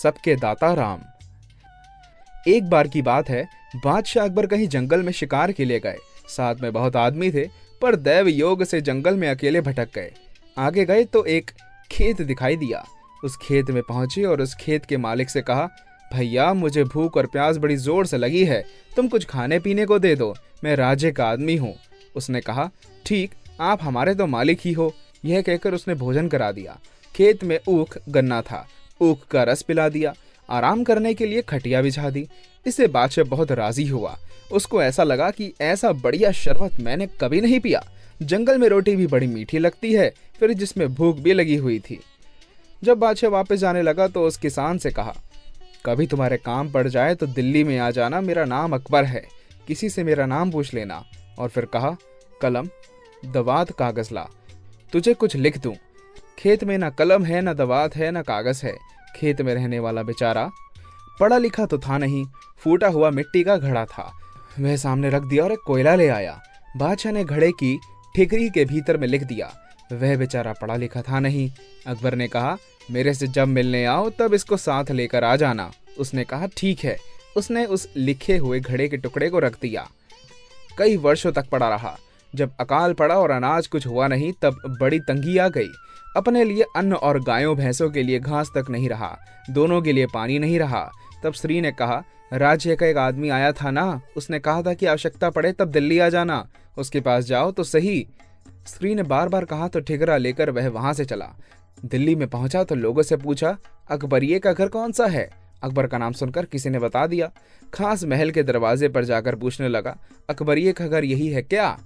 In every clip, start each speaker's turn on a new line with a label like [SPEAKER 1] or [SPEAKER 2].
[SPEAKER 1] सबके दाता राम। एक बार की बात है, बादशाह अकबर कहीं जंगल में शिकार के लिए गए। साथ में बहुत आदमी थे, पर दैव योग से जंगल में अकेले भटक गए। आगे गए तो एक खेत दिखाई दिया। उस खेत में पहुंचे और उस खेत के मालिक से कहा, भैया मुझे भूख और प्यास बड़ी जोर से लगी है, तुम कुछ खाने पीने को दे दो, मैं राज्य का आदमी हूँ। उसने कहा, ठीक, आप हमारे तो मालिक ही हो। यह कहकर उसने भोजन करा दिया। खेत में ऊख गन्ना था, ऊख का रस पिला दिया। आराम करने के लिए खटिया बिछा दी। इससे बादशाह बहुत राजी हुआ। उसको ऐसा लगा कि ऐसा बढ़िया शरबत मैंने कभी नहीं पिया। जंगल में रोटी भी बड़ी मीठी लगती है, फिर जिसमें भूख भी लगी हुई थी। जब बादशाह वापस जाने लगा तो उस किसान से कहा, कभी तुम्हारे काम पड़ जाए तो दिल्ली में आ जाना, मेरा नाम अकबर है, किसी से मेरा नाम पूछ लेना। और फिर कहा, कलम दवात कागज ला, तुझे कुछ लिख दूं। खेत में ना कलम है, ना दवात है, ना कागज है। खेत में रहने वाला बेचारा पढ़ा लिखा तो था नहीं, फूटा हुआ मिट्टी का घड़ा था। वह सामने रख दिया और एक कोयला ले आया। बादशाह ने घड़े की ठिकरी के भीतर में लिख दिया। वह बेचारा पढ़ा लिखा था नहीं। अकबर ने कहा, मेरे से जब मिलने आओ तब इसको साथ लेकर आ जाना। उसने कहा, ठीक है। उसने उस लिखे हुए घड़े के टुकड़े को रख दिया। कई वर्षों तक पड़ा रहा। जब अकाल पड़ा और अनाज कुछ हुआ नहीं, तब बड़ी तंगी आ गई। अपने लिए अन्न और गायों भैंसों के लिए घास तक नहीं रहा, दोनों के लिए पानी नहीं रहा। तब स्त्री ने कहा, राज्य का एक आदमी आया था ना, उसने कहा था कि आवश्यकता पड़े तब दिल्ली आ जाना, उसके पास जाओ तो सही। स्त्री ने बार बार कहा तो ठिकरा लेकर वह वहां से चला। दिल्ली में पहुंचा तो लोगों से पूछा, अकबरिये का घर कौन सा है? अकबर का नाम सुनकर किसी ने बता दिया। खास महल के दरवाजे पर जाकर पूछने लगा, अकबरिये का घर यही है क्या?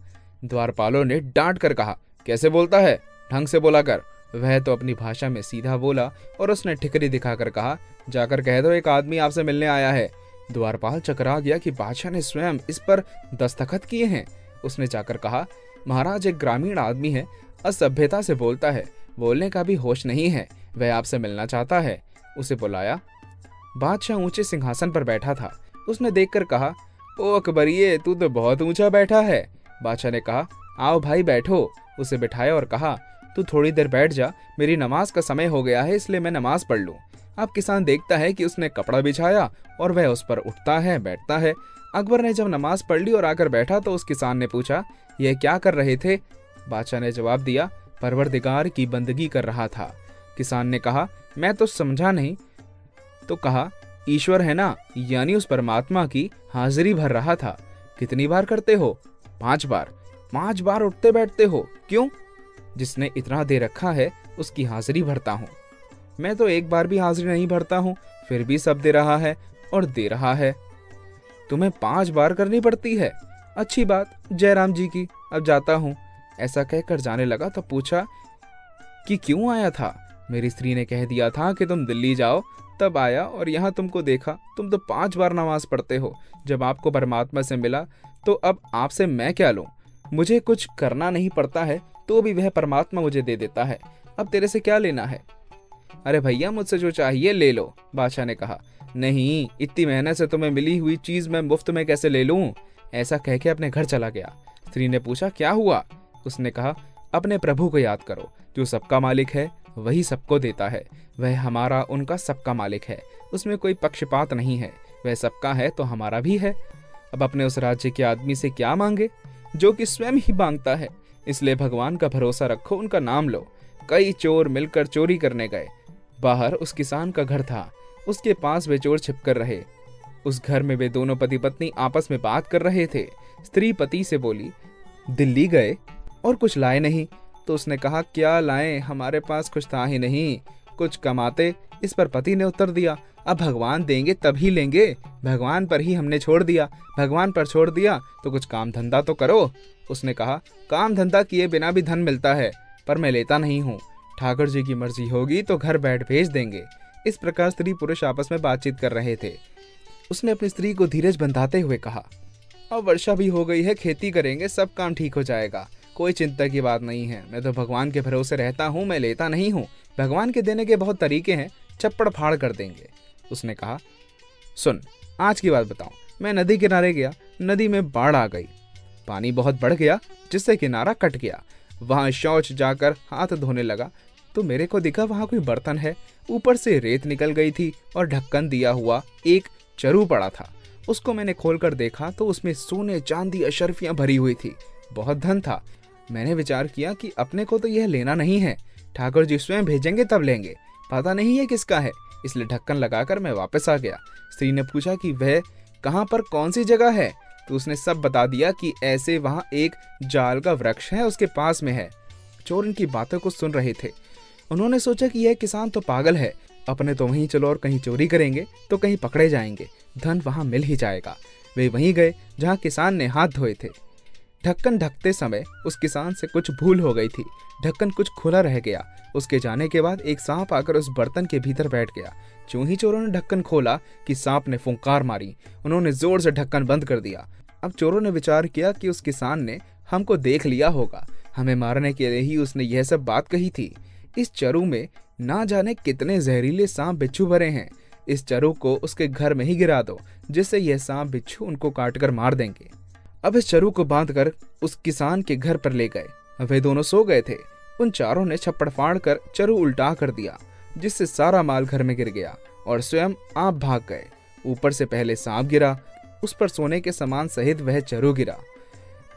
[SPEAKER 1] द्वारपालों ने डांट कर कहा, कैसे बोलता है, ढंग से बोला कर। वह तो अपनी भाषा में सीधा बोला और उसने ठिकरी दिखाकर कहा, जाकर कह दो एक आदमी आपसे मिलने आया है। द्वारपाल चकरा गया कि बादशाह ने स्वयं इस पर दस्तखत किए हैं। उसने जाकर कहा, महाराज एक ग्रामीण आदमी है, असभ्यता से बोलता है, बोलने का भी होश नहीं है, वह आपसे मिलना चाहता है। उसे बुलाया। बादशाह ऊंचे सिंहासन पर बैठा था। उसने देखकर कहा, ओ अकबरिये, तू तो बहुत ऊंचा बैठा है। बादशाह ने कहा, आओ भाई बैठो। उसे बिठाया और कहा, तू थोड़ी देर बैठ जा, मेरी नमाज का समय हो गया है, इसलिए मैं नमाज पढ़ लूं। अब किसान देखता है कि उसने कपड़ा बिछाया और वह उस पर उठता है बैठता है। अकबर ने जब नमाज पढ़ ली और आकर बैठा तो उस किसान ने पूछा, यह क्या कर रहे थे? बादशाह ने जवाब दिया, परवरदिगार की बंदगी कर रहा था। किसान ने कहा, मैं तो समझा नहीं। तो कहा, ईश्वर है ना, यानी उस परमात्मा की हाजिरी भर रहा था। कितनी बार करते हो? 5 बार। 5 बार उठते बैठते हो, क्यों? जिसने इतना दे रखा है उसकी हाजिरी भरता हूँ। मैं तो एक बार भी हाजिरी नहीं भरता हूँ, फिर भी सब दे रहा है और दे रहा है। तुम्हें 5 बार करनी पड़ती है? अच्छी बात, जयराम जी की, अब जाता हूँ। ऐसा कहकर जाने लगा तो पूछा कि क्यों आया था? मेरी स्त्री ने कह दिया था कि तुम दिल्ली जाओ, तब आया और यहाँ तुमको देखा। तुम तो 5 बार नमाज पढ़ते हो। जब आपको परमात्मा से मिला तो अब आपसे मैं क्या लूं? मुझे कुछ करना नहीं पड़ता है तो भी वह परमात्मा मुझे दे देता है। अब तेरे से क्या लेना है? अरे भैया, मुझसे जो चाहिए ले लो। बादशाह ने कहा, नहीं, इतनी मेहनत से तुम्हें मिली हुई चीज मैं मुफ्त में कैसे ले लूं? ऐसा कह के अपने घर चला गया। स्त्री ने पूछा, क्या हुआ? उसने कहा, अपने प्रभु को याद करो, जो सबका मालिक है वही सबको देता है। वह हमारा उनका सबका मालिक है, उसमें कोई पक्षपात नहीं है। वह सबका है तो हमारा भी है। अब अपने उस राज्य के आदमी से क्या मांगे जो कि स्वयं ही मांगता है? इसलिए भगवान का भरोसा रखो, उनका नाम लो। कई चोर मिलकर चोरी करने गए। बाहर उस किसान का घर था, उसके पास वे चोर छिपकर रहे। उस घर में वे दोनों पति पत्नी आपस में बात कर रहे थे। स्त्री पति से बोली, दिल्ली गए और कुछ लाए नहीं? तो उसने कहा, क्या लाएं, हमारे पास कुछ था ही नहीं, कुछ कमाते। इस पर पति ने उत्तर दिया, अब भगवान देंगे तभी लेंगे, भगवान पर ही हमने छोड़ दिया। भगवान पर छोड़ दिया तो कुछ काम धंधा तो करो। उसने कहा, काम धंधा किए बिना भी धन मिलता है, पर मैं लेता नहीं हूँ। ठाकुर जी की मर्जी होगी तो घर बैठ भेज देंगे। इस प्रकार स्त्री पुरुष आपस में बातचीत कर रहे थे। उसने अपनी स्त्री को धीरज बंधाते हुए कहा, अब वर्षा भी हो गई है, खेती करेंगे, सब काम ठीक हो जाएगा, कोई चिंता की बात नहीं है। मैं तो भगवान के भरोसे रहता हूँ, मैं लेता नहीं हूँ। भगवान के देने के बहुत तरीके हैं, चप्पड़ फाड़ कर देंगे। उसने कहा, सुन, आज की बात बताऊं। मैं नदी किनारे गया, नदी में बाढ़ आ गई, पानी बहुत बढ़ गया जिससे किनारा कट गया। वहां शौच जाकर हाथ धोने लगा, तो मेरे को दिखा वहाँ कोई बर्तन है, ऊपर से रेत निकल गई थी और ढक्कन दिया हुआ एक चरु पड़ा था। उसको मैंने खोलकर देखा तो उसमें सोने चांदी अशर्फियां भरी हुई थी। बहुत धन था। मैंने विचार किया कि अपने को तो यह लेना नहीं है, ठाकुर जी स्वयं भेजेंगे तब लेंगे, पता नहीं है किसका है, इसलिए ढक्कन लगाकर मैं वापस आ गया। स्त्री ने पूछा कि वह कहाँ पर कौन सी जगह है, तो उसने सब बता दिया कि ऐसे वहाँ एक जाल का वृक्ष है, उसके पास में है। चोर इनकी बातों को सुन रहे थे। उन्होंने सोचा कि यह किसान तो पागल है, अपने तो वहीं चलो और कहीं चोरी करेंगे तो कहीं पकड़े जाएंगे, धन वहां मिल ही जाएगा। वे वहीं गए जहां किसान ने हाथ धोए थे। ढक्कन ढकते समय उस किसान से कुछ भूल हो गई थी, ढक्कन कुछ खुला रह गया। उसके जाने के बाद एक सांप आकर उस बर्तन के भीतर बैठ गया। जो ही चोरों ने ढक्कन खोला कि सांप ने फुंकार मारी। उन्होंने जोर से ढक्कन बंद कर दिया। अब चोरों ने विचार किया कि उस किसान ने हमको देख लिया होगा, हमें मारने के लिए ही उसने यह सब बात कही थी। इस चरु में ना जाने कितने जहरीले सांप बिच्छू भरे हैं, इस चरु को उसके घर में ही गिरा दो, जिससे यह सांप बिच्छू उनको काटकर मार देंगे। अब इस चरु को बांधकर उस किसान के घर पर ले गए। वे दोनों सो गए थे। उन चारों ने छप्पड़ फाड़ कर चरु उल्टा कर दिया, जिससे सारा माल घर में गिर गया और स्वयं आप भाग गए। ऊपर से पहले सांप गिरा, उस पर सोने के सामान सहित वह चरु गिरा।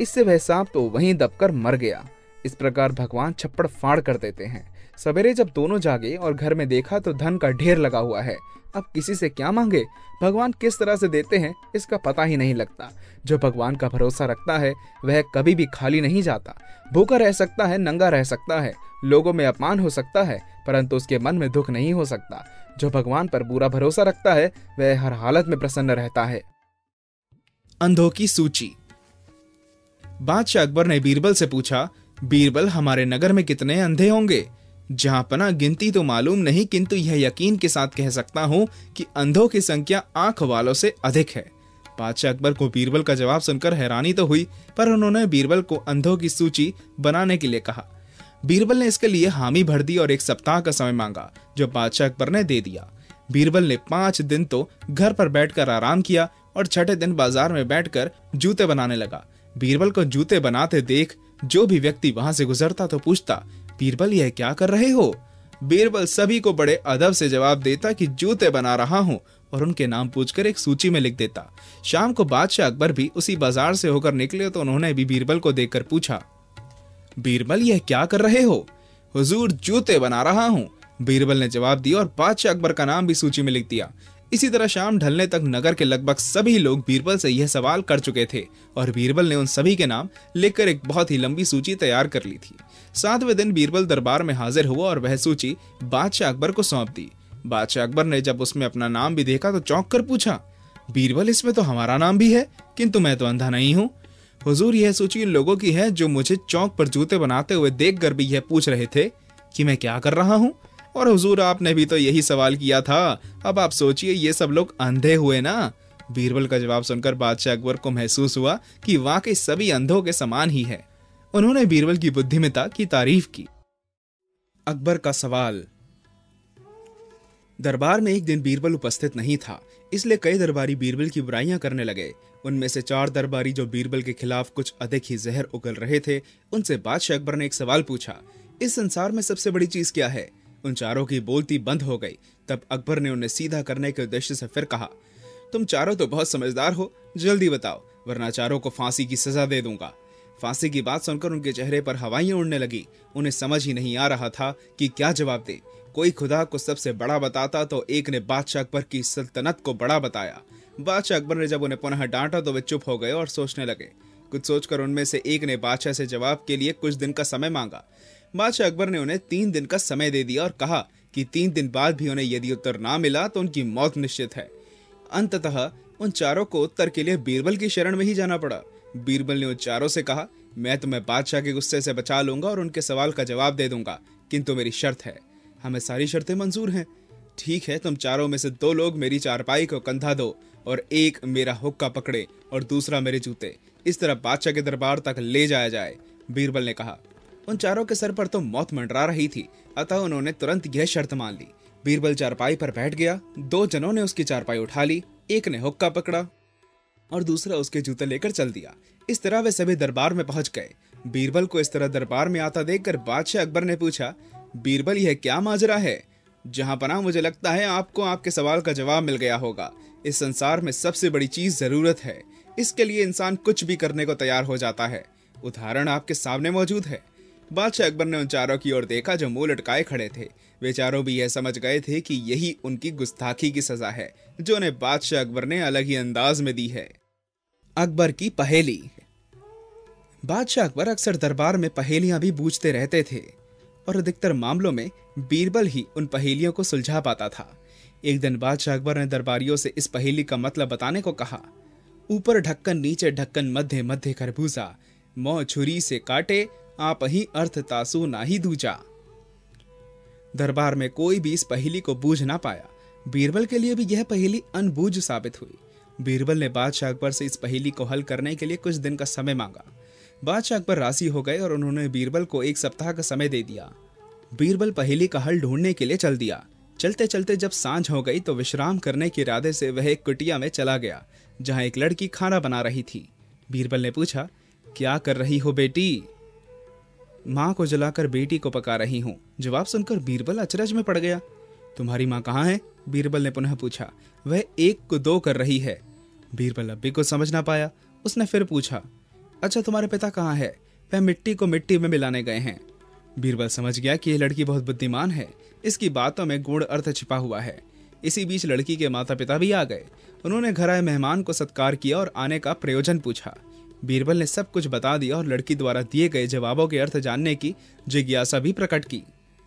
[SPEAKER 1] इससे वह सांप तो वहीं दबकर मर गया। इस प्रकार भगवान छप्पड़ फाड़ कर देते हैं। सवेरे जब दोनों जागे और घर में देखा तो धन का ढेर लगा हुआ है। अब किसी से क्या मांगे, भगवान किस तरह से देते हैं इसका पता ही नहीं लगता। जो भगवान का भरोसा रखता है वह कभी भी खाली नहीं जाता। भूखा रह सकता है, नंगा रह सकता है, लोगों में अपमान हो सकता है, परंतु उसके मन में दुख नहीं हो सकता। जो भगवान पर पूरा भरोसा रखता है वह हर हालत में प्रसन्न रहता है।
[SPEAKER 2] अंधों की सूची। बादशाह अकबर ने बीरबल से पूछा, बीरबल, हमारे नगर में कितने अंधे होंगे? जहां पना गिनती तो मालूम नहीं, किंतु यह यकीन के साथ कह सकता हूं कि अंधों की संख्या आंख वालों से अधिक है। बादशाह अकबर को बीरबल का जवाब सुनकर हैरानी तो हुई, पर उन्होंने बीरबल को अंधों की सूची बनाने के लिए कहा। बीरबल ने इसके लिए हामी भर दी और 1 सप्ताह का समय मांगा, जो बादशाह अकबर ने दे दिया। बीरबल ने 5 दिन तो घर पर बैठकर आराम किया और 6ठे दिन बाजार में बैठकर जूते बनाने लगा। बीरबल को जूते बनाते देख जो भी व्यक्ति वहां से गुजरता तो पूछता, बीरबल, यह क्या कर रहे हो? बीरबल सभी को बड़े अदब से जवाब देता कि जूते बना रहा हूं, और उनके नाम पूछकर एक सूची में लिख देता। शाम को बादशाह अकबर भी उसी बाजार से होकर निकले तो उन्होंने भी बीरबल को देखकर पूछा, बीरबल, यह क्या कर रहे हो? हुजूर, जूते बना रहा हूं, बीरबल ने जवाब दिया और बादशाह अकबर का नाम भी सूची में लिख दिया। इसी तरह शाम ढलने तक नगर के लगभग सभी लोग बीरबल से यह सवाल कर चुके थे और बीरबल ने उन सभी के नाम लिखकर एक बहुत ही लंबी सूची तैयार कर ली थी। 7वें दिन बीरबल दरबार में हाजिर हुआ और वह सूची बादशाह अकबर को सौंप दी। बादशाह अकबर ने जब उसमें अपना नाम भी देखा तो चौंक कर पूछा, बीरबल, इसमें तो हमारा नाम भी है, किंतु मैं तो अंधा नहीं हूँ। हुजूर, यह सूची उन लोगों की है जो मुझे चौक पर जूते बनाते हुए देखकर भी यह पूछ रहे थे कि मैं क्या कर रहा हूँ। और हुजूर, आपने भी तो यही सवाल किया था। अब आप सोचिए, ये सब लोग अंधे हुए ना। बीरबल का जवाब सुनकर बादशाह अकबर को महसूस हुआ कि वाकई सभी अंधों के समान ही है। उन्होंने बीरबल की बुद्धिमत्ता की तारीफ की। अकबर का सवाल। दरबार में एक दिन बीरबल उपस्थित नहीं था, इसलिए कई दरबारी बीरबल की बुराइयां करने लगे। उनमें से 4 दरबारी जो बीरबल के खिलाफ कुछ अधिक ही जहर उगल रहे थे, उनसे बादशाह अकबर ने एक सवाल पूछा, इस संसार में सबसे बड़ी चीज क्या है? उन चारों की बोलती बंद हो गई। तब अकबर ने उन्हें सीधा करने के उद्देश्य से फिर कहा, तुम चारों तो बहुत समझदार हो, जल्दी बताओ, वरना चारों को फांसी की सजा दे दूंगा। फांसी की बात सुनकर उनके चेहरे पर हवाइयां उड़ने लगी। उन्हें समझ ही नहीं आ रहा था कि क्या जवाब दे। कोई खुदा को सबसे बड़ा बताता तो एक ने बादशाह अकबर की सल्तनत को बड़ा बताया। बादशाह अकबर ने जब उन्हें पुनः डांटा तो वे चुप हो गए और सोचने लगे। कुछ सोचकर उनमें से एक ने बादशाह से जवाब के लिए कुछ दिन का समय मांगा। बादशाह अकबर ने उन्हें 3 दिन का समय दे दिया और कहा कि 3 दिन बाद भी उन्हें यदि उत्तर ना मिला तो उनकी मौत निश्चित है। अंततः उन चारों को उत्तर के लिए बीरबल की शरण में ही जाना पड़ा। बीरबल ने उन चारों से कहा, मैं तुम्हें बादशाह के गुस्से से बचा लूंगा और उनके सवाल का जवाब दे दूंगा, किंतु मेरी शर्त है। हमें सारी शर्तें मंजूर हैं। ठीक है, तुम चारों में से 2 लोग मेरी चारपाई को कंधा दो और एक मेरा हुक्का पकड़े और दूसरा मेरे जूते। इस तरह बादशाह के दरबार तक ले जाया जाए, बीरबल ने कहा। उन चारों के सर पर तो मौत मंडरा रही थी, अतः उन्होंने तुरंत यह शर्त मान ली। बीरबल चारपाई पर बैठ गया। 2 जनों ने उसकी चारपाई उठा ली, एक ने हुक्का पकड़ा और दूसरा उसके जूते लेकर चल दिया। इस तरह वे सभी दरबार में पहुंच गए। बीरबल को इस तरह दरबार में आता देखकर बादशाह अकबर ने पूछा, बीरबल, यह क्या माजरा है? जहां पना मुझे लगता है आपको आपके सवाल का जवाब मिल गया होगा। इस संसार में सबसे बड़ी चीज जरूरत है। इसके लिए इंसान कुछ भी करने को तैयार हो जाता है। उदाहरण आपके सामने मौजूद है। बादशाह अकबर ने उन चारों की ओर देखा जो मुंह लटकाए खड़े थे। वे चारों भी यह समझ गए थे कि यही उनकी गुस्ताखी की सजा है जो उन्हें बादशाह अकबर ने अलग ही अंदाज में दी है। अकबर की पहेली। बादशाह अकबर अक्सर दरबार में पहेलियां भी बूझते रहते थे और अधिकतर मामलों में बीरबल ही उन पहेलियों को सुलझा पाता था। एक दिन बादशाह अकबर ने दरबारियों से इस पहेली का मतलब बताने को कहा। ऊपर ढक्कन नीचे ढक्कन मध्य मध्य खरबूजा, मौ छुरी से काटे आप ही अर्थ तासु नाही दूजा। दरबार में कोई भी इस पहेली को बूझ ना पाया। बीरबल के लिए भी यह पहेली अनबूझ साबित हुई। बीरबल ने बादशाह अकबर से इस पहेली को हल करने के लिए कुछ दिन का समय मांगा। बादशाह अकबर राजी हो गए और उन्होंने बीरबल को 1 सप्ताह का समय दे दिया। बीरबल पहेली का हल ढूंढने के लिए चल दिया। चलते चलते जब सांझ हो गई तो विश्राम करने के इरादे से वह एक कुटिया में चला गया जहां एक लड़की खाना बना रही थी। बीरबल ने पूछा, क्या कर रही हो बेटी? माँ को जलाकर बेटी को पका रही हूँ। जवाब सुनकर बीरबल अचरज में पड़ गया। तुम्हारी माँ कहाँ है? बीरबल ने पुनः पूछा। वह 1 को 2 कर रही है। बीरबल अब भी कुछ समझ ना पाया। उसने फिर पूछा, अच्छा तुम्हारे पिता कहाँ है? वह मिट्टी को मिट्टी में मिलाने गए हैं। बीरबल समझ गया कि यह लड़की बहुत बुद्धिमान है। इसकी बातों में गूढ़ अर्थ छिपा हुआ है। इसी बीच लड़की के माता पिता भी आ गए। उन्होंने घर आए मेहमान को सत्कार किया और आने का प्रयोजन पूछा। बीरबल ने सब कुछ बता दिया और लड़की द्वारा दिए गए जवाबों के अर्थ जानने की जिज्ञासा भी प्रकट की।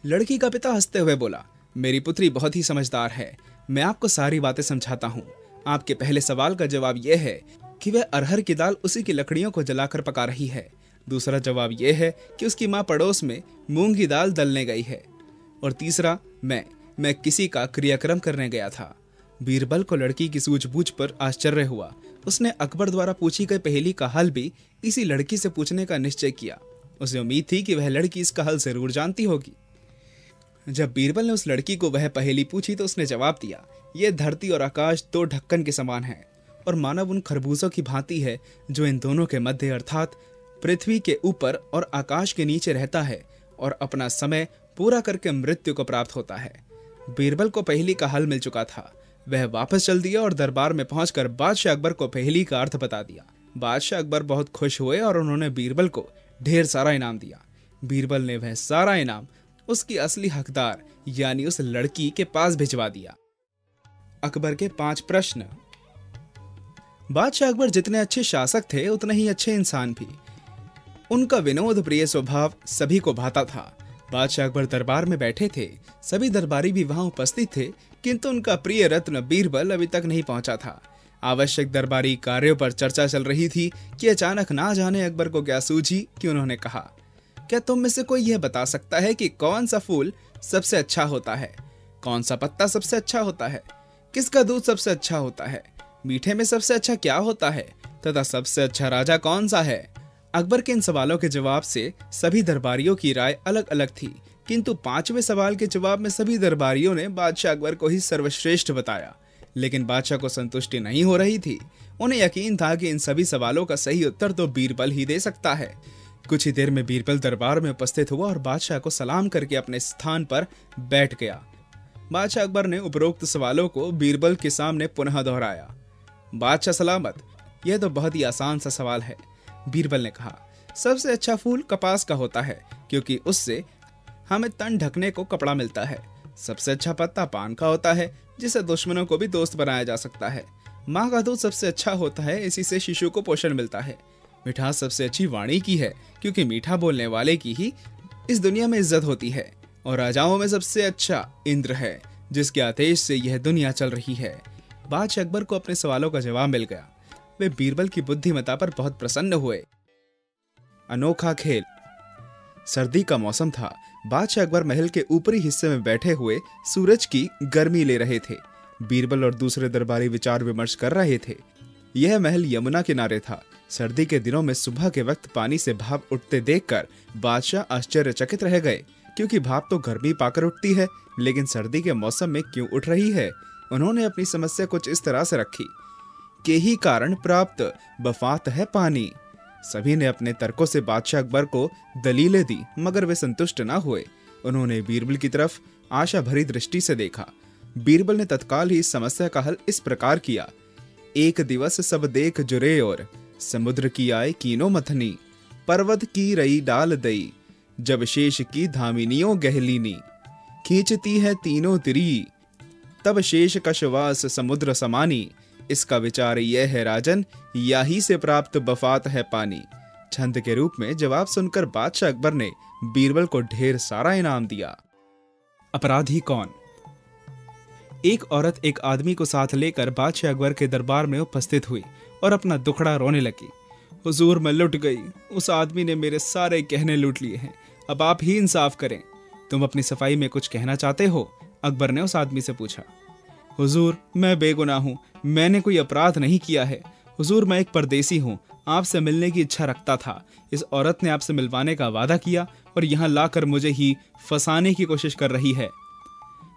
[SPEAKER 2] लड़की का पिता हंसते हुए बोला, मेरी पुत्री बहुत ही समझदार है। मैं आपको सारी बातें समझाता हूँ। आपके पहले सवाल का जवाब यह है कि वह अरहर की दाल उसी की लकड़ियों को जलाकर पका रही है। दूसरा जवाब यह है कि उसकी माँ पड़ोस में मूंग की दाल दलने गई है। और तीसरा, मैं किसी का क्रियाक्रम करने गया था। बीरबल को लड़की की सूझबूझ पर आश्चर्य हुआ। उसने अकबर द्वारा पूछी गई पहेली का हल भी इसी लड़की से पूछने का निश्चय किया। उसे उम्मीद थी कि वह लड़की इसका हल जरूर जानती होगी। जब बीरबल ने उस लड़की को वह पहेली पूछी तो उसने जवाब दिया, यह धरती और आकाश 2 ढक्कन के समान है और मानव उन खरबूजों की भांति है जो इन दोनों के मध्य अर्थात पृथ्वी के ऊपर और आकाश के नीचे रहता है और अपना समय पूरा करके मृत्यु को प्राप्त होता है। बीरबल को पहेली का हल मिल चुका था। वह वापस चल दिया और दरबार में पहुंचकर बादशाह अकबर को पहेली का अर्थ बता दिया। बादशाह अकबर बहुत खुश हुए और उन्होंने बीरबल को ढेर सारा इनाम दिया। बीरबल ने वह सारा इनाम उसकी असली हकदार यानी उस लड़की के पास भिजवा दिया। अकबर के 5 प्रश्न। बादशाह अकबर जितने अच्छे शासक थे उतने ही अच्छे इंसान भी। उनका विनोद प्रिय स्वभाव सभी को भाता था। बादशाह अकबर दरबार में बैठे थे। सभी दरबारी भी वहां उपस्थित थे, किंतु उनका प्रिय रत्न बीरबल अभी तक नहीं पहुंचा था। आवश्यक दरबारी कार्यों पर चर्चा चल रही थी कि अचानक ना जाने अकबर को क्या सूझी कि उन्होंने कहा, क्या तुम में से कोई यह बता सकता है कि कौन सा फूल सबसे अच्छा होता है? कौन सा पत्ता सबसे अच्छा होता है? किसका दूध सबसे अच्छा होता है? मीठे में सबसे अच्छा क्या होता है? तथा सबसे अच्छा राजा कौन सा है? अकबर के इन सवालों के जवाब से सभी दरबारियों की राय अलग अलग थी, किंतु 5वें सवाल के जवाब में सभी दरबारियों ने बादशाह अकबर को ही सर्वश्रेष्ठ बताया। लेकिन बादशाह को संतुष्टि नहीं हो रही थी। उन्हें यकीन था कि इन सभी सवालों का सही उत्तर तो बीरबल ही दे सकता है। कुछ ही देर में बीरबल दरबार में उपस्थित हुआ और बादशाह को सलाम करके अपने स्थान पर बैठ गया। बादशाह अकबर ने उपरोक्त सवालों को बीरबल के सामने पुनः दोहराया। बादशाह सलामत, यह तो बहुत ही आसान सा सवाल है। बीरबल ने कहा, सबसे अच्छा फूल कपास का होता है क्योंकि उससे हमें तन ढकने को कपड़ा मिलता है। सबसे अच्छा पत्ता पान का होता है जिससे दुश्मनों को भी दोस्त बनाया जा सकता है। माँ का दूध सबसे अच्छा होता है, इसी से शिशु को पोषण मिलता है। मिठास सबसे अच्छी वाणी की है क्योंकि मीठा बोलने वाले की ही इस दुनिया में इज्जत होती है। और राजाओं में सबसे अच्छा इंद्र है जिसके आदेश से यह दुनिया चल रही है। बादशाह अकबर को अपने सवालों का जवाब मिल गया। वे बीरबल की बुद्धिमत्ता पर बहुत प्रसन्न हुए। अनोखा खेल। सर्दी का मौसम था। बादशाह अकबर महल के ऊपरी हिस्से में बैठे हुए सूरज की गर्मी ले रहे थे। बीरबल और दूसरे दरबारी विचार विमर्श कर रहे थे। यह महल यमुना किनारे था। सर्दी के दिनों में सुबह के वक्त पानी से भाप उठते देखकर बादशाह आश्चर्यचकित रह गए, क्योंकि भाप तो गर्मी पाकर उठती है, लेकिन सर्दी के मौसम में क्यों उठ रही है। उन्होंने अपनी समस्या कुछ इस तरह से रखी के ही कारण प्राप्त बफात है पानी। सभी ने अपने तर्कों से बादशाह अकबर को दलीलें दी, मगर वे संतुष्ट न हुए। उन्होंने बीरबल की तरफ आशा भरी दृष्टि से देखा। बीरबल ने तत्काल ही इस समस्या का हल इस प्रकार किया। एक दिवस सब देख जुरे और समुद्र की आए कीनो मथनी, पर्वत की रई डाल दई, जब शेष की धामिनियों गहलीनी, खींचती है तीनों तिरी, तब शेष कशवास समुद्र समानी, इसका विचार यह है राजन, याही से प्राप्त बफात है पानी। छंद के रूप में जवाब सुनकर बादशाह अकबर ने बीरबल को ढेर सारा इनाम दिया। अपराधी कौन? एक औरत एक आदमी को साथ लेकर बादशाह अकबर के दरबार में उपस्थित हुई और अपना दुखड़ा रोने लगी। हुजूर, मैं लुट गई, उस आदमी ने मेरे सारे गहने लूट लिए हैं, अब आप ही इंसाफ करें। तुम अपनी सफाई में कुछ कहना चाहते हो? अकबर ने उस आदमी से पूछा। हुजूर, मैं बेगुनाह हूँ, मैंने कोई अपराध नहीं किया है। हुजूर, मैं एक परदेसी हूँ, आपसे मिलने की इच्छा रखता था। इस औरत ने आपसे मिलवाने का वादा किया और यहाँ लाकर मुझे ही फंसाने की कोशिश कर रही है।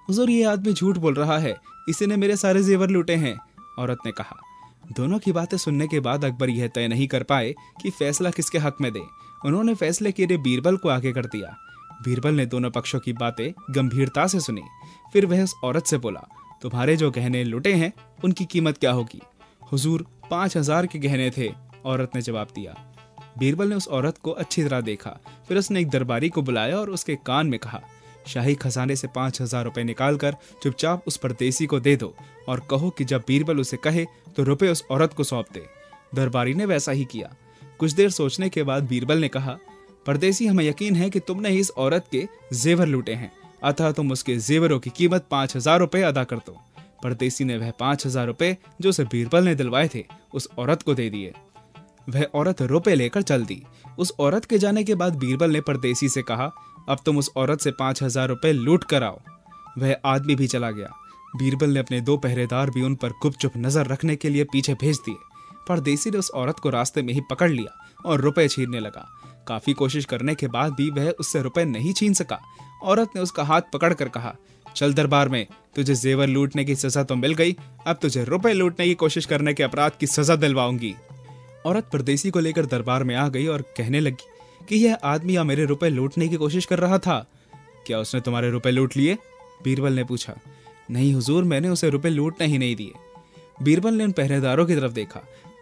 [SPEAKER 2] हुजूर, ये आदमी झूठ बोल रहा है, इसी ने मेरे सारे जेवर लूटे हैं, औरत ने कहा। दोनों की बातें सुनने के बाद अकबर यह तय नहीं कर पाए कि फैसला किसके हक में दे। उन्होंने फैसले के लिए बीरबल को आगे कर दिया। बीरबल ने दोनों पक्षों की बातें गंभीरता से सुनी। फिर वह उस औरत से बोला, तुम्हारे जो गहने लुटे हैं उनकी कीमत क्या होगी? हुजूर, 5000 के गहने थे, औरत ने जवाब दिया। बीरबल ने उस औरत को अच्छी तरह देखा। फिर उसने एक दरबारी को बुलाया और उसके कान में कहा, शाही खजाने से 5000 रुपए निकालकर चुपचाप उस परदेसी को दे दो और कहो कि जब बीरबल उसे कहे तो रुपए उस औरत को सौंप दे। दरबारी ने वैसा ही किया। कुछ देर सोचने के बाद बीरबल ने कहा, परदेसी, हमें यकीन है कि तुमने इस औरत के जेवर लूटे हैं, अतः तुम उसके जेवरों की कीमत 5000 रुपए अदा कर दो। परदेसी ने वह 5000 रुपए जो उसे बीरबल ने दिलवाए थे उस औरत को दे दिए। वह औरत रुपए लेकर चल दी। उस औरत के जाने के बाद बीरबल ने परदेसी से कहा, अब तुम उस औरत से 5000 रुपए लूट कर आओ। वह आदमी भी चला गया। बीरबल ने अपने 2 पहरेदार भी उन पर गुपचुप नजर रखने के लिए पीछे भेज दिए। परदेसी ने उस औरत को रास्ते में ही पकड़ लिया और रुपए छीनने लगा। काफी कोशिश करने के बाद भी वह उससे रुपए नहीं छीन सका। औरत ने उसका हाथ पकड़कर कहा, चल दरबार में, तुझे जेवर लूटने की सजा तो मिल गई, अब तुझे रुपए लूटने की कोशिश करने के अपराध की सजा दिलवाऊंगी। औरत परदेसी को लेकर दरबार में आ गई और कहने लगी कि यह आदमी या मेरे रुपए लूटने की कोशिश कर रहा था। क्या उसने तुम्हारे रुपए लूट लिए? बीरबल ने पूछा। नहीं हुजूर, मैंने उसे रुपए लूटने ही नहीं दिए। बीरबल ने उन पहरेदारों की तरफ देखा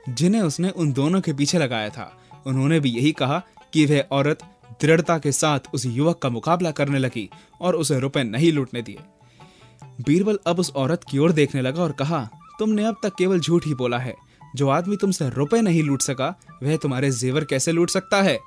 [SPEAKER 2] जिन्हें उसने उन दोनों के पीछे लगाया था। उन्होंने भी यही कहा कि वह औरत दृढ़ता के साथ उस युवक का मुकाबला करने लगी और उसे रुपए नहीं लूटने दिए। बीरबल अब उस औरत की ओर देखने लगा और कहा, तुमने अब तक केवल झूठ ही बोला है। जो आदमी तुमसे रुपए नहीं लूट सका वह तुम्हारे जेवर कैसे लूट सकता है?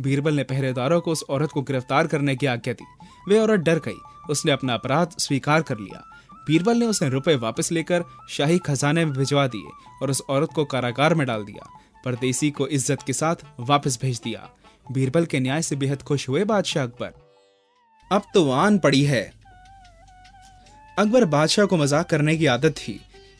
[SPEAKER 2] बीरबल ने पहरेदारों को उस औरत को गिरफ्तार करने की आज्ञा दी। वह औरत डर गई। उसने अपना अपराध स्वीकार कर लिया। बीरबल ने उसे रुपए वापस लेकर शाही खजाने में भिजवा दिए और उस औरत को कारागार में डाल दिया। परदेसी को इज्जत के साथ वापस भेज दिया। बीरबल के न्याय से बेहद खुश हुए बादशाह अकबर। अब तो आन पड़ी है। अकबर बादशाह को मजाक करने की आदत थी।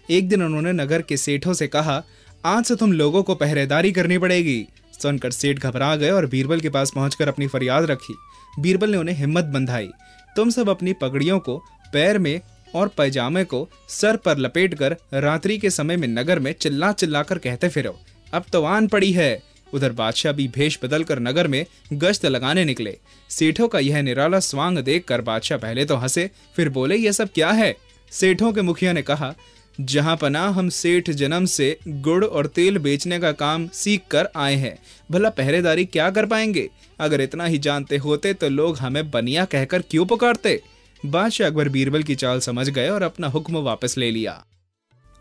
[SPEAKER 2] एक दिन उन्होंने नगर के सेठों से कहा, आज से तुम लोगों को पहरेदारी करनी पड़ेगी। सुनकर सेठ घबरा गए और बीरबल के पास पहुंचकर अपनी फरियाद रखी। बीरबल ने उन्हें हिम्मत बंधाई। तुम सब अपनी पगड़ियों को पैर में और पैजामे को सर पर लपेटकर रात्रि के समय में नगर में चिल्ला चिल्लाकर कहते फिरो, अब तो आन पड़ी है। उधर बादशाह भी भेष बदलकर नगर में गश्त लगाने निकले। सेठों का यह निराला स्वांग देखकर बादशाह पहले तो हंसे, फिर बोले, यह सब क्या है? सेठों के मुखिया ने कहा, जहां पना हम सेठ जन्म से गुड़ और तेल बेचने का काम सीख कर आए हैं, भला पहरेदारी क्या कर पाएंगे? अगर इतना ही जानते होते तो लोग हमें बनिया कहकर क्यों पुकारते? बादशाह अकबर बीरबल की चाल समझ गए और अपना हुक्म वापस ले लिया।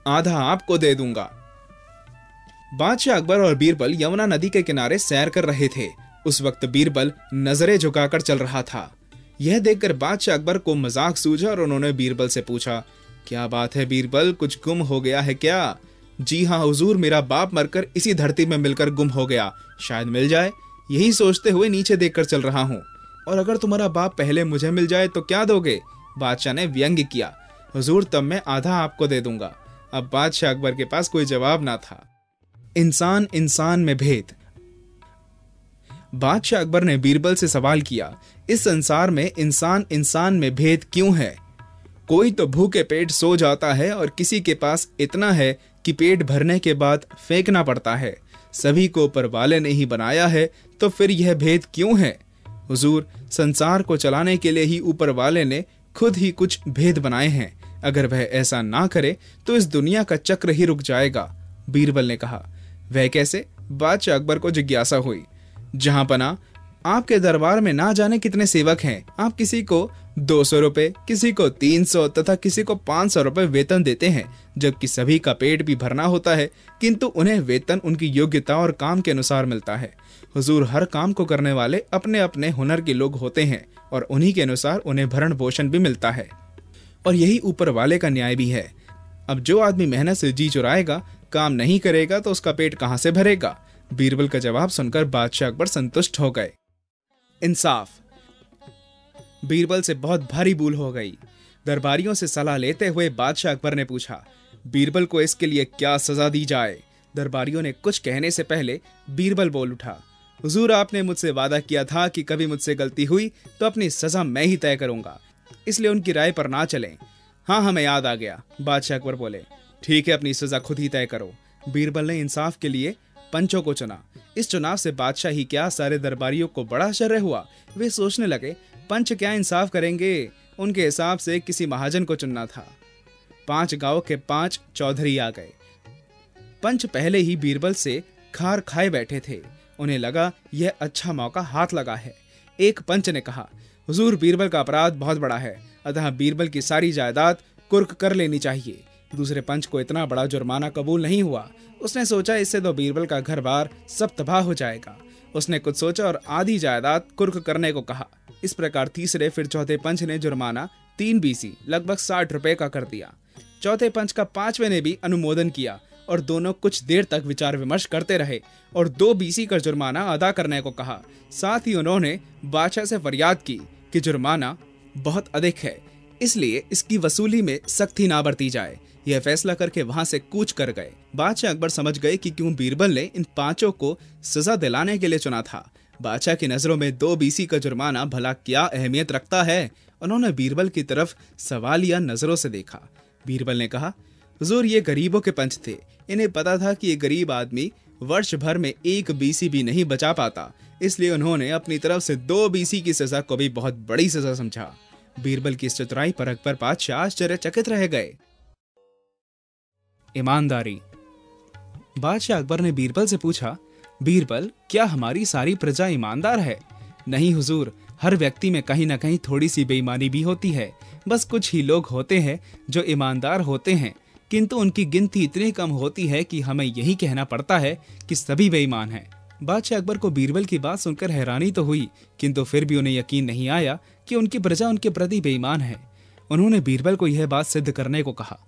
[SPEAKER 2] आधा आपको दे दूंगा। बादशाह अकबर और बीरबल यमुना नदी के किनारे सैर कर रहे थे। उस वक्त बीरबल नजरें झुकाकर चल रहा था। यह देखकर बादशाह अकबर को मजाक सूझा और उन्होंने बीरबल से पूछा, क्या बात है बीरबल, कुछ गुम हो गया है क्या? जी हाँ हुजूर, मेरा बाप मरकर इसी धरती में मिलकर गुम हो गया, शायद मिल जाए, यही सोचते हुए नीचे देखकर चल रहा हूँ। और अगर तुम्हारा बाप पहले मुझे मिल जाए तो क्या दोगे? बादशाह ने व्यंग्य किया। हुजूर, तब मैं आधा आपको दे दूंगा। अब बादशाह अकबर के पास कोई जवाब ना था। इंसान इंसान में भेद। बादशाह अकबर ने बीरबल से सवाल किया, इस संसार में इंसान इंसान में भेद क्यों है? कोई तो भूखे पेट सो जाता है और किसी के पास इतना है कि पेट भरने के बाद फेंकना पड़ता है। सभी को ऊपर वाले ने ही बनाया है, तो फिर यह भेद क्यों है? हुजूर, संसार को चलाने के लिए ही ऊपर वाले ने खुद ही कुछ भेद बनाए हैं। अगर वह ऐसा ना करे तो इस दुनिया का चक्र ही रुक जाएगा। बीरबल ने कहा। वह कैसे? बादशाह अकबर को जिज्ञासा हुई। जहां पना, आपके दरबार में ना जाने कितने सेवक हैं। आप किसी को 200 रुपए, किसी को 300 तथा किसी को 500 रुपए वेतन देते हैं, जबकि सभी का पेट भी भरना होता है, किंतु उन्हें वेतन उनकी योग्यता और काम के अनुसार मिलता है। हुजूर, हर काम को करने वाले अपने अपने हुनर के लोग होते हैं और उन्हीं के अनुसार उन्हें भरण पोषण भी मिलता है, और यही ऊपर वाले का न्याय भी है। अब जो आदमी मेहनत से जी चुराएगा, काम नहीं करेगा, तो उसका पेट कहां से भरेगा? बीरबल का जवाब सुनकर बादशाह अकबर संतुष्ट हो गए। इंसाफ। बीरबल से बहुत भारी भूल हो गई। दरबारियों से सलाह लेते हुए बादशाह अकबर ने पूछा, बीरबल को इसके लिए क्या सजा दी जाए? दरबारियों ने कुछ कहने से पहले बीरबल बोल उठा, हुजूर, आपने मुझसे वादा किया था कि कभी मुझसे गलती हुई तो अपनी सजा मैं ही तय करूंगा, इसलिए उनकी राय पर ना चलें। हाँ, हमें याद आ गया। बादशाह अकबर बोले, ठीक है, अपनी सजा खुद ही तय करो। बीरबल ने इंसाफ के लिए पंचों को चुना। इस चुनाव से बादशाह ही क्या, सारे दरबारियों को बड़ा आश्चर्य हुआ। वे सोचने लगे, पंच क्या इंसाफ करेंगे? उनके हिसाब से किसी महाजन को चुनना था। 5 गांव के 5 चौधरी आ गए। पंच पहले ही बीरबल से खार खाए बैठे थे। उन्हें लगा यह अच्छा मौका हाथ लगा है। एक पंच ने कहा, हुजूर, बीरबल का अपराध बहुत बड़ा है, अतः बीरबल की सारी जायदाद कुर्क कर लेनी चाहिए। दूसरे पंच को इतना बड़ा जुर्माना कबूल नहीं हुआ। उसने सोचा इससे तो बीरबल का घर बार सब तबाह हो जाएगा। उसने कुछ सोचा और आधी जायदाद कुर्क करने को कहा। इस प्रकार तीसरे फिर चौथे पंच ने जुर्माना 3 बीसी लगभग 60 रुपए का कर दिया। चौथे पंच का 5वें ने भी अनुमोदन किया और दोनों कुछ देर तक विचार विमर्श करते रहे और 2 बीसी का जुर्माना अदा करने को कहा। साथ ही उन्होंने बादशाह से फरियाद की कि जुर्माना बहुत अधिक है, इसलिए इसकी वसूली में सख्ती ना बरती जाए। यह फैसला करके वहां से कूच कर गए। बादशाह अकबर समझ गए कि क्यों बीरबल ने इन 5 को सजा दिलाने के लिए चुना था। बादशाह की नजरों में 2 बीसी का जुर्माना भला क्या अहमियत रखता है? उन्होंने बीरबल की तरफ सवालिया नजरों से देखा। बीरबल ने कहा, हुजूर, ये गरीबों के पंच थे। इन्हें पता था कि ये गरीब आदमी वर्ष भर में 1 बीसी भी नहीं बचा पाता, इसलिए उन्होंने अपनी तरफ से 2 बीसी की सजा को भी बहुत बड़ी सजा समझा। बीरबल की इस चतुराई पर अकबर बादशाह आश्चर्यचकित रह गए। ईमानदारी। बादशाह अकबर ने बीरबल से पूछा, बीरबल, क्या हमारी सारी प्रजा ईमानदार है? नहीं हुजूर, हर व्यक्ति में कहीं न कहीं थोड़ी सी बेईमानी भी होती है। बस कुछ ही लोग होते हैं जो ईमानदार होते हैं, किंतु उनकी गिनती इतनी कम होती है कि हमें यही कहना पड़ता है कि सभी बेईमान हैं। बादशाह अकबर को बीरबल की बात सुनकर हैरानी तो हुई, किंतु फिर भी उन्हें यकीन नहीं आया कि उनकी प्रजा उनके प्रति बेईमान है। उन्होंने बीरबल को यह बात सिद्ध करने को कहा।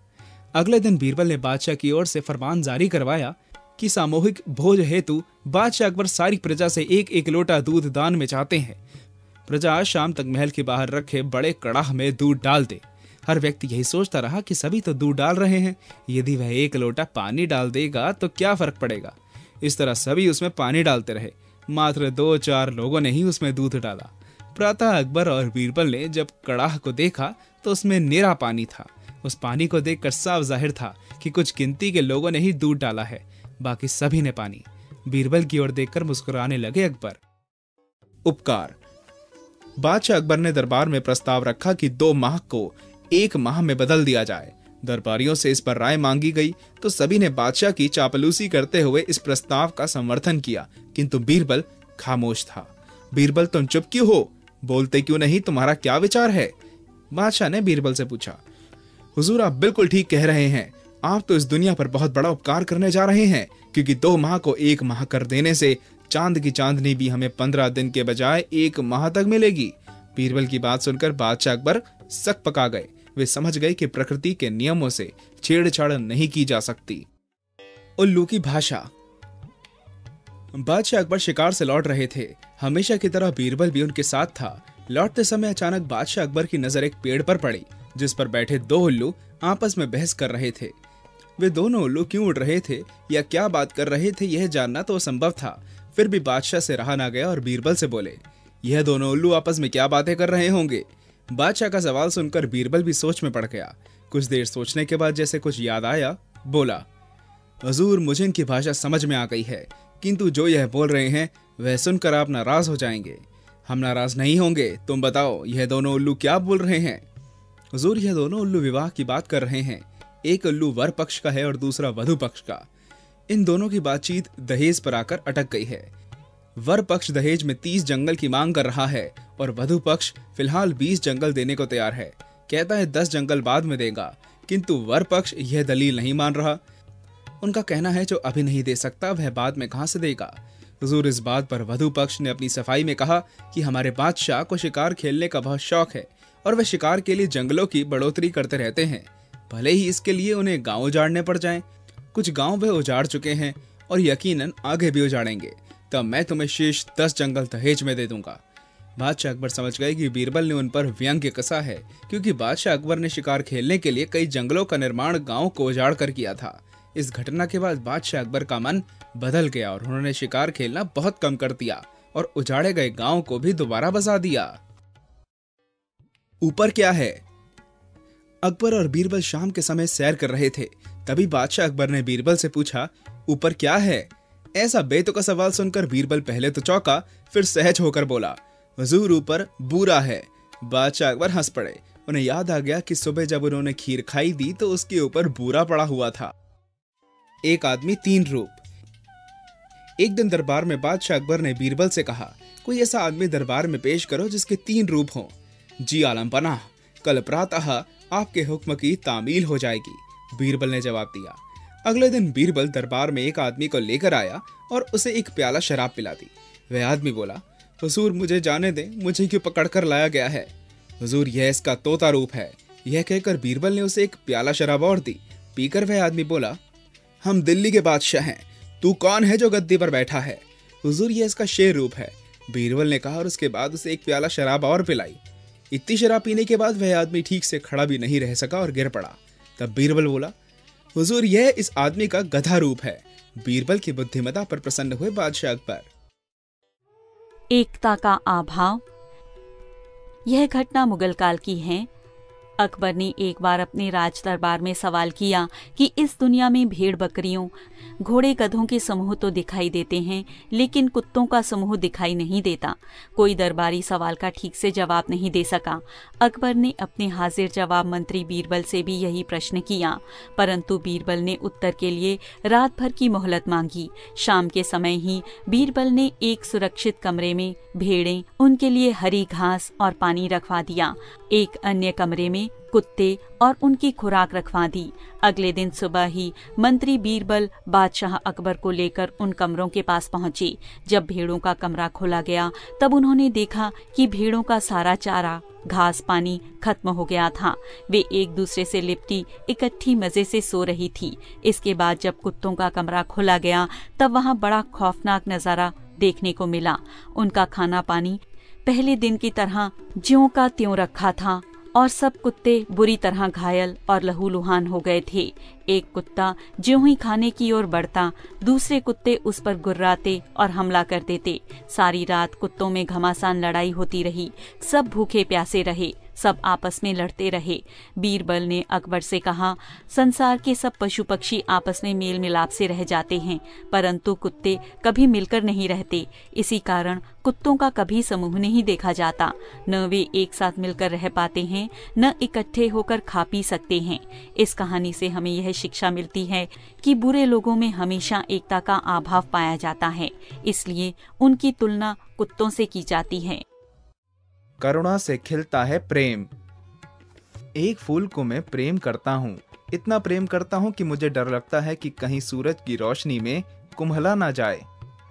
[SPEAKER 2] अगले दिन बीरबल ने बादशाह की ओर से फरमान जारी करवाया कि सामूहिक भोज हेतु बादशाह अकबर सारी प्रजा से 1-1 लोटा दूध दान में चाहते हैं। प्रजा आज शाम तक महल के बाहर रखे बड़े कड़ाह में दूध डाल दे। हर व्यक्ति यही सोचता रहा कि सभी तो दूध डाल रहे हैं, यदि वह 1 लोटा पानी डाल देगा तो क्या फर्क पड़ेगा। इस तरह सभी उसमें पानी डालते रहे। मात्र 2-4 लोगों ने ही उसमें दूध डाला। प्रातः अकबर और बीरबल ने जब कड़ाह को देखा तो उसमें निरा पानी था। उस पानी को देखकर साफ जाहिर था कि कुछ गिनती के लोगों ने ही दूध डाला है, बाकी सभी ने पानी। बीरबल की ओर देखकर मुस्कुराने लगे अकबर। उपकार। बादशाह अकबर ने दरबार में प्रस्ताव रखा कि 2 माह को 1 माह में बदल दिया जाए। दरबारियों से इस पर राय मांगी गई तो सभी ने बादशाह की चापलूसी करते हुए इस प्रस्ताव का समर्थन किया, किंतु बीरबल खामोश था। बीरबल, तुम चुप क्यों हो? बोलते क्यों नहीं? तुम्हारा क्या विचार है? बादशाह ने बीरबल से पूछा। हुजूर, आप बिल्कुल ठीक कह रहे हैं। आप तो इस दुनिया पर बहुत बड़ा उपकार करने जा रहे हैं, क्योंकि 2 माह को 1 माह कर देने से चांद की चांदनी भी हमें 15 दिन के बजाय 1 माह तक मिलेगी। बीरबल की बात सुनकर बादशाह अकबर सक पका गए। वे समझ गए कि प्रकृति के नियमों से छेड़छाड़ नहीं की जा सकती। उल्लू की भाषा। बादशाह अकबर शिकार से लौट रहे थे। हमेशा की तरह बीरबल भी उनके साथ था। लौटते समय अचानक बादशाह अकबर की नजर एक पेड़ पर पड़ी, जिस पर बैठे 2 उल्लू आपस में बहस कर रहे थे। वे दोनों उल्लू क्यों उड़ रहे थे या क्या बात कर रहे थे, यह जानना तो असंभव था। फिर भी बादशाह से रहा ना गया और बीरबल से बोले, यह दोनों उल्लू आपस में क्या बातें कर रहे होंगे? बादशाह का सवाल सुनकर बीरबल भी सोच में पड़ गया। कुछ देर सोचने के बाद जैसे कुछ याद आया, बोला, हुजूर, मुझे इनकी भाषा समझ में आ गई है, किंतु जो यह बोल रहे हैं वह सुनकर आप नाराज हो जाएंगे। हम नाराज नहीं होंगे। तुम बताओ, यह दोनों उल्लू क्या बोल रहे हैं? हुजूर, यह दोनों उल्लू विवाह की बात कर रहे हैं। एक उल्लू वर पक्ष का है और दूसरा वधु पक्ष का। इन दोनों की बातचीत दहेज पर आकर अटक गई है। वर पक्ष दहेज में 30 जंगल की मांग कर रहा है और वधु पक्ष फिलहाल 20 जंगल देने को तैयार है। कहता है 10 जंगल बाद में देगा, किंतु वर पक्ष यह दलील नहीं मान रहा। उनका कहना है जो अभी नहीं दे सकता वह बाद में कहां से देगा। हुजूर, इस बात पर वधु पक्ष ने अपनी सफाई में कहा कि हमारे बादशाह को शिकार खेलने का बहुत शौक है और वे शिकार के लिए जंगलों की बढ़ोतरी करते रहते हैं, भले ही इसके लिए उन्हें गांव उजाड़ने पड़ जाएं। कुछ गांव वे उजाड़ चुके हैं और यकीनन आगे भी उजाड़ेंगे। तब मैं तुम्हें शेष 10 जंगल दहेज में दे दूंगा। बादशाह अकबर समझ गए कि बीरबल ने उन पर व्यंग्य कसा है, क्योंकि बादशाह अकबर ने शिकार खेलने के लिए कई जंगलों का निर्माण गांव को उजाड़ कर किया था। इस घटना के बाद बादशाह अकबर का मन बदल गया और उन्होंने शिकार खेलना बहुत कम कर दिया और उजाड़े गए गांव को भी दोबारा बसा दिया। ऊपर क्या है? अकबर और बीरबल शाम के समय सैर कर रहे थे। तभी बादशाह अकबर ने बीरबल से पूछा, ऊपर क्या है? ऐसा बेतुका सवाल सुनकर बीरबल पहले तो चौंका, फिर सहज होकर बोला, हुजूर, ऊपर बूरा है। बादशाह अकबर हंस पड़े। उन्हें याद आ गया कि सुबह जब उन्होंने खीर खाई थी तो उसके ऊपर बूरा पड़ा हुआ था। एक आदमी 3 रूप। एक दिन दरबार में बादशाह अकबर ने बीरबल से कहा, कोई ऐसा आदमी दरबार में पेश करो जिसके 3 रूप हों। जी आलम पनाह, कल प्रातः आपके हुक्म की तामील हो जाएगी, बीरबल ने जवाब दिया। अगले दिन बीरबल दरबार में एक आदमी को लेकर आया और उसे एक प्याला शराब पिला दी। वह आदमी बोला, हुजूर, मुझे जाने दें, मुझे क्यों पकड़कर लाया गया है? हुजूर, यह इसका तोता रूप है। यह कहकर बीरबल ने उसे एक प्याला शराब और दी। पीकर वह आदमी बोला, हम दिल्ली के बादशाह हैं, तू कौन है जो गद्दी पर बैठा है? हुजूर, यह इसका शेर रूप है, बीरबल ने कहा और उसके बाद उसे एक प्याला शराब और पिलाई। इतनी शराब पीने के बाद वह आदमी ठीक से खड़ा भी नहीं रह सका और गिर पड़ा। तब बीरबल बोला, हुजूर, यह इस आदमी का गधा रूप है। बीरबल की बुद्धिमत्ता पर प्रसन्न हुए बादशाह अकबर।
[SPEAKER 3] एकता का अभाव। यह घटना मुगल काल की है। अकबर ने एक बार अपने राज दरबार में सवाल किया कि इस दुनिया में भेड़ बकरियों, घोड़े गधों के समूह तो दिखाई देते हैं, लेकिन कुत्तों का समूह दिखाई नहीं देता। कोई दरबारी सवाल का ठीक से जवाब नहीं दे सका। अकबर ने अपने हाजिर जवाब मंत्री बीरबल से भी यही प्रश्न किया, परंतु बीरबल ने उत्तर के लिए रात भर की मोहलत मांगी। शाम के समय ही बीरबल ने एक सुरक्षित कमरे में भेड़ें, उनके लिए हरी घास और पानी रखवा दिया। एक अन्य कमरे में कुत्ते और उनकी खुराक रखवा दी। अगले दिन सुबह ही मंत्री बीरबल बादशाह अकबर को लेकर उन कमरों के पास पहुंचे। जब भेड़ों का कमरा खोला गया तब उन्होंने देखा कि भेड़ों का सारा चारा, घास, पानी खत्म हो गया था। वे एक दूसरे से लिपटी इकट्ठी मजे से सो रही थी। इसके बाद जब कुत्तों का कमरा खोला गया तब वहां बड़ा खौफनाक नजारा देखने को मिला। उनका खाना पानी पहले दिन की तरह ज्यों का त्यों रखा था और सब कुत्ते बुरी तरह घायल और लहूलुहान हो गए थे। एक कुत्ता ज्यों ही खाने की ओर बढ़ता, दूसरे कुत्ते उस पर गुर्राते और हमला कर देते। सारी रात कुत्तों में घमासान लड़ाई होती रही। सब भूखे प्यासे रहे, सब आपस में लड़ते रहे। बीरबल ने अकबर से कहा, संसार के सब पशु पक्षी आपस में मेल मिलाप से रह जाते हैं, परंतु कुत्ते कभी मिलकर नहीं रहते। इसी कारण कुत्तों का कभी समूह नहीं देखा जाता। न वे एक साथ मिलकर रह पाते हैं, न इकट्ठे होकर खा पी सकते हैं। इस कहानी से हमें यह शिक्षा मिलती है कि बुरे लोगों में हमेशा एकता का अभाव पाया जाता है, इसलिए उनकी तुलना कुत्तों से की जाती है।
[SPEAKER 2] करुणा से खिलता है प्रेम। एक फूल को मैं प्रेम करता हूँ, इतना प्रेम करता हूँ कि मुझे डर लगता है कि कहीं सूरज की रोशनी में कुम्हला ना जाए।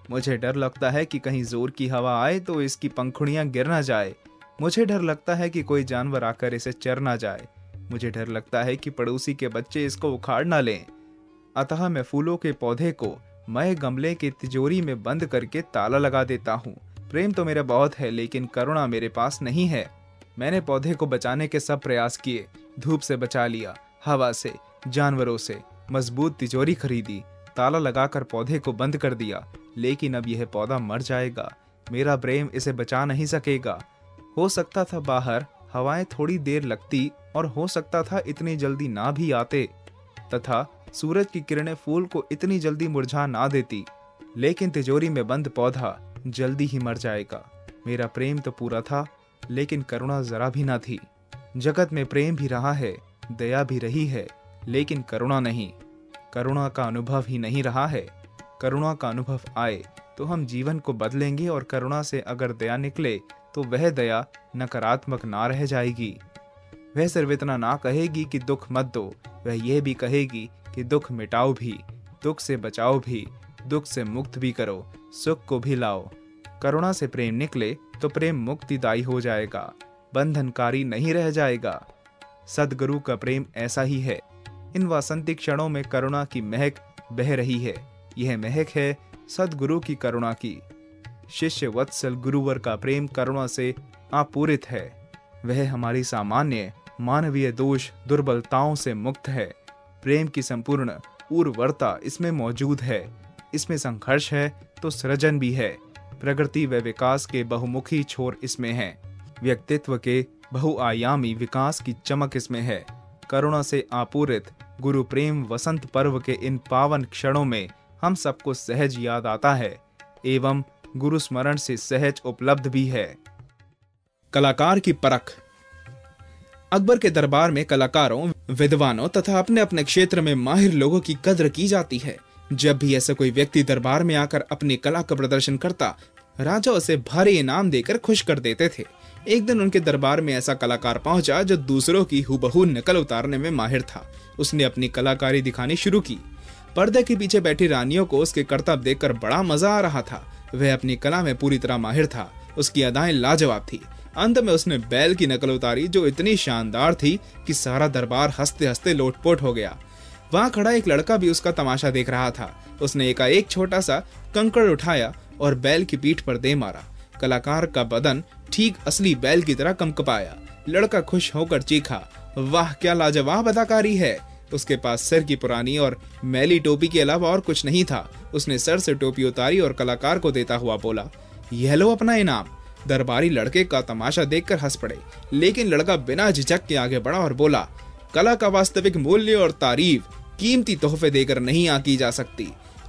[SPEAKER 2] मुझे डर लगता है कि कहीं जोर की हवा आए तो इसकी पंखुड़ियां गिर ना जाए। मुझे डर लगता है कि कोई जानवर आकर इसे चर ना जाए। मुझे डर लगता है कि पड़ोसी के बच्चे इसको उखाड़ ना लें। अतः मैं फूलों के पौधे को मैं गमले के तिजोरी में बंद करके ताला लगा देता हूँ। प्रेम तो मेरा बहुत है, लेकिन करुणा मेरे पास नहीं है। मैंने पौधे को बचाने के सब प्रयास किए, धूप से बचा लिया, हवा से, जानवरों से, मजबूत तिजोरी खरीदी, ताला लगाकर पौधे को बंद कर दिया, लेकिन अब यह पौधा मर जाएगा। मेरा प्रेम इसे बचा नहीं सकेगा। हो सकता था बाहर हवाएं थोड़ी देर लगती और हो सकता था इतनी जल्दी ना भी आते तथा सूरज की किरणें फूल को इतनी जल्दी मुरझा ना देती, लेकिन तिजोरी में बंद पौधा जल्दी ही मर जाएगा। मेरा प्रेम तो पूरा था, लेकिन करुणा जरा भी ना थी। जगत में प्रेम भी रहा है, दया भी रही है, लेकिन करुणा नहीं। करुणा का अनुभव ही नहीं रहा है। करुणा का अनुभव आए तो हम जीवन को बदलेंगे, और करुणा से अगर दया निकले तो वह दया नकारात्मक ना रह जाएगी। वह सिर्फ इतना ना कहेगी कि दुख मत दो, वह यह भी कहेगी कि दुख मिटाओ भी, दुख से बचाओ भी, दुख से मुक्त भी करो, सुख को भी लाओ। करुणा से प्रेम निकले तो प्रेम मुक्तिदायी हो जाएगा, बंधनकारी नहीं रह जाएगा। सद्गुरु का प्रेम ऐसा ही है। इन वासंतिक क्षणों में करुणा की महक बह रही है। यह महक है सद्गुरु की करुणा की। शिष्य वत्सल गुरुवर का प्रेम करुणा से आपूरित है। वह हमारी सामान्य मानवीय दोष दुर्बलताओं से मुक्त है। प्रेम की संपूर्ण उर्वरता इसमें मौजूद है। इसमें संघर्ष है तो सृजन भी है। प्रगति व विकास के बहुमुखी छोर इसमें है। व्यक्तित्व के बहुआयामी विकास की चमक इसमें है। करुणा से आपूरित गुरु प्रेम वसंत पर्व के इन पावन क्षणों में हम सबको सहज याद आता है, एवं गुरु स्मरण से सहज उपलब्ध भी है।
[SPEAKER 1] कलाकार की परख। अकबर के दरबार में कलाकारों, विद्वानों तथा अपने अपने क्षेत्र में माहिर लोगों की कद्र की जाती है। जब भी ऐसा कोई व्यक्ति दरबार में आकर अपनी कला का प्रदर्शन करता, राजा उसे भारी इनाम देकर खुश कर देते थे। एक दिन उनके दरबार में ऐसा कलाकार पहुंचा जो दूसरों की हुबहू नकल उतारने में माहिर था। उसने अपनी कलाकारी दिखानी शुरू की। पर्दे के पीछे बैठी रानियों को उसके करतब देखकर बड़ा मजा आ रहा था। वह अपनी कला में पूरी तरह माहिर था। उसकी अदाएं लाजवाब थी। अंत में उसने बैल की नकल उतारी जो इतनी शानदार थी कि सारा दरबार हंसते हंसते लोटपोट हो गया। वहां खड़ा एक लड़का भी उसका तमाशा देख रहा था। उसने एकाएक छोटा सा कंकड़ उठाया और बैल की पीठ पर दे मारा। कलाकार का बदन ठीक असली बैल की तरह कंपकपाया। लड़का खुश होकर चीखा, वाह क्या लाजवाब अदाकारी है। उसके पास सर की पुरानी और मैली टोपी के अलावा और कुछ नहीं था। उसने सर से टोपी उतारी और कलाकार को देता हुआ बोला, यह लो अपना इनाम। दरबारी लड़के का तमाशा देखकर हंस पड़े, लेकिन लड़का बिना झिझक के आगे बढ़ा और बोला, कला का वास्तविक मूल्य और तारीफ कीमती तोहफे देकर नहीं आकी जा सकती।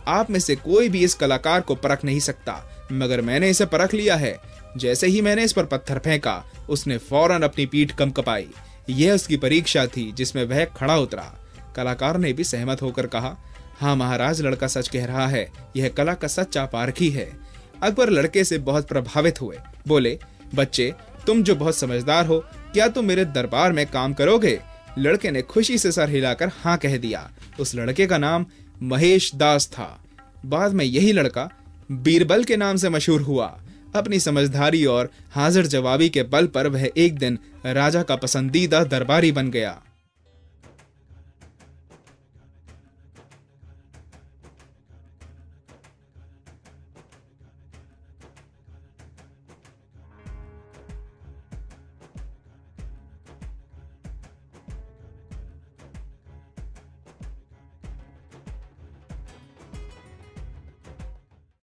[SPEAKER 1] आप में से कोई भी इस कलाकार को परख नहीं सकता, मगर मैंने इसे परख लिया है। जैसे ही मैंने इस पर पत्थर फेंका, उसने फौरन अपनी पीठ कंपकपाई। यह उसकी परीक्षा थी जिसमें वह खड़ा उतरा। कलाकार ने भी सहमत होकर कहा, हाँ महाराज, लड़का सच कह रहा है। यह कला का सच्चा पारखी है। अकबर लड़के से बहुत प्रभावित हुए। बोले, बच्चे, तुम जो बहुत समझदार हो, क्या तुम मेरे दरबार में काम करोगे? लड़के ने खुशी से सर हिलाकर हाँ कह दिया। उस लड़के का नाम महेश दास था। बाद में यही लड़का बीरबल के नाम से मशहूर हुआ। अपनी समझदारी और हाजिर जवाबी के बल पर वह एक दिन राजा का पसंदीदा दरबारी बन गया।